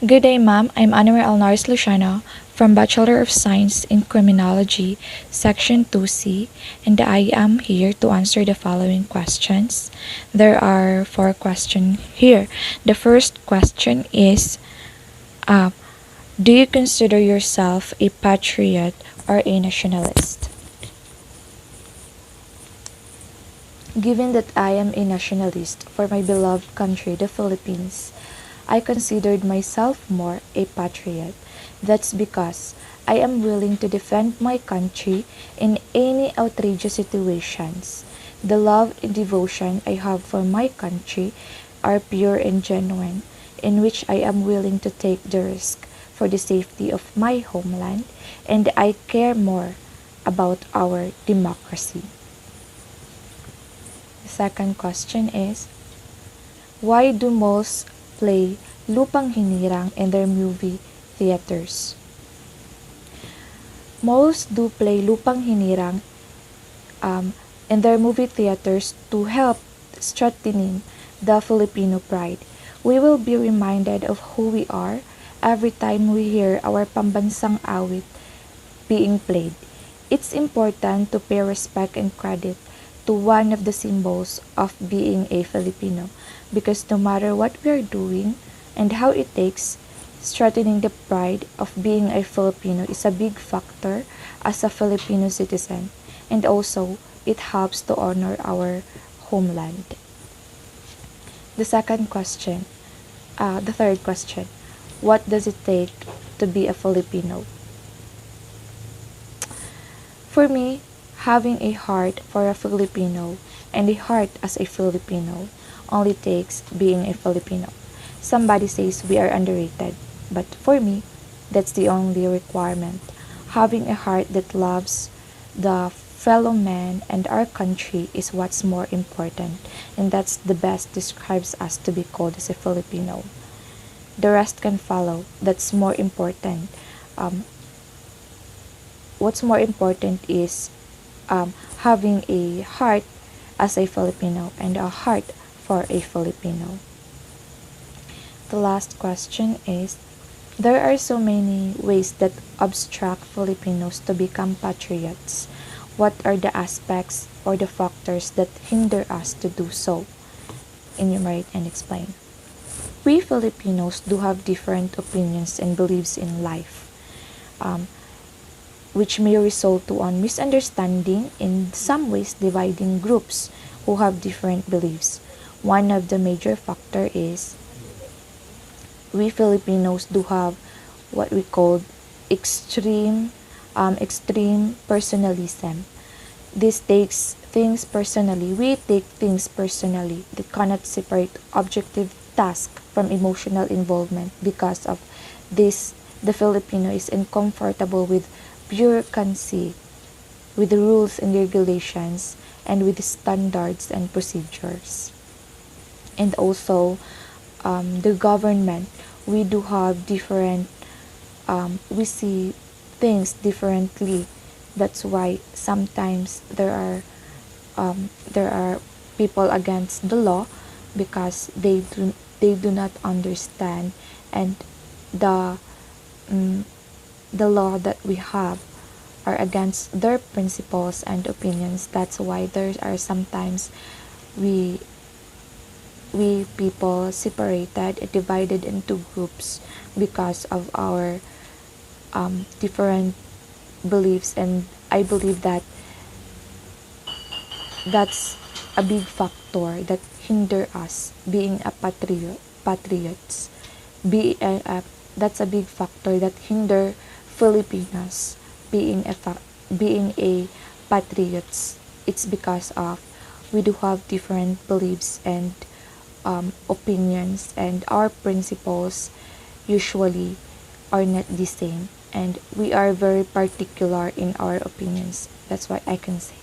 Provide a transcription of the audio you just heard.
Good day, ma'am. I'm Aniemer Luciano from Bachelor of Science in Criminology, Section 2C, and I am here to answer the following questions. There are 4 questions here. The first question is, do you consider yourself a patriot or a nationalist? Given that I am a nationalist for my beloved country, the Philippines, I considered myself more a patriot. That's because I am willing to defend my country in any outrageous situations. The love and devotion I have for my country are pure and genuine, in which I am willing to take the risk for the safety of my homeland, and I care more about our democracy. The second question is, why do malls play Lupang Hinirang in their movie theaters? Malls do play Lupang Hinirang in their movie theaters to help strengthening the Filipino pride. We will be reminded of who we are every time we hear our pambansang awit being played. It's important to pay respect and credit to one of the symbols of being a Filipino, because no matter what we are doing and how it takes, strengthening the pride of being a Filipino is a big factor as a Filipino citizen, and also it helps to honor our homeland. The third question, what does it take to be a Filipino? For me, having a heart for a Filipino and a heart as a Filipino only takes being a Filipino. Somebody says we are underrated, but for me, that's the only requirement. Having a heart that loves the fellow man and our country is what's more important, and that's the best describes us to be called as a Filipino. The rest can follow. That's more important. What's more important is having a heart as a Filipino and a heart for a Filipino. The last question is, there are so many ways that obstruct Filipinos to become patriots. What are the aspects or the factors that hinder us to do so? Enumerate and explain. We Filipinos do have different opinions and beliefs in life, which may result to a misunderstanding, in some ways dividing groups who have different beliefs. One of the major factor is we Filipinos do have what we call extreme personalism. This takes things personally. We take things personally that cannot separate objective task from emotional involvement. Because of this, the Filipino is uncomfortable with bureaucracy, with the rules and regulations, and with the standards and procedures. And also, the government, we do have different, we see things differently. That's why sometimes there are people against the law, because they do not understand, and the law that we have are against their principles and opinions. That's why there are sometimes we people separated, divided into groups because of our different beliefs, and I believe that that's a big factor that hinder us being a patriots. That's a big factor that hinder Filipinos being a patriots. It's because of we do have different beliefs and opinions, and our principles usually are not the same, and we are very particular in our opinions. That's what I can say.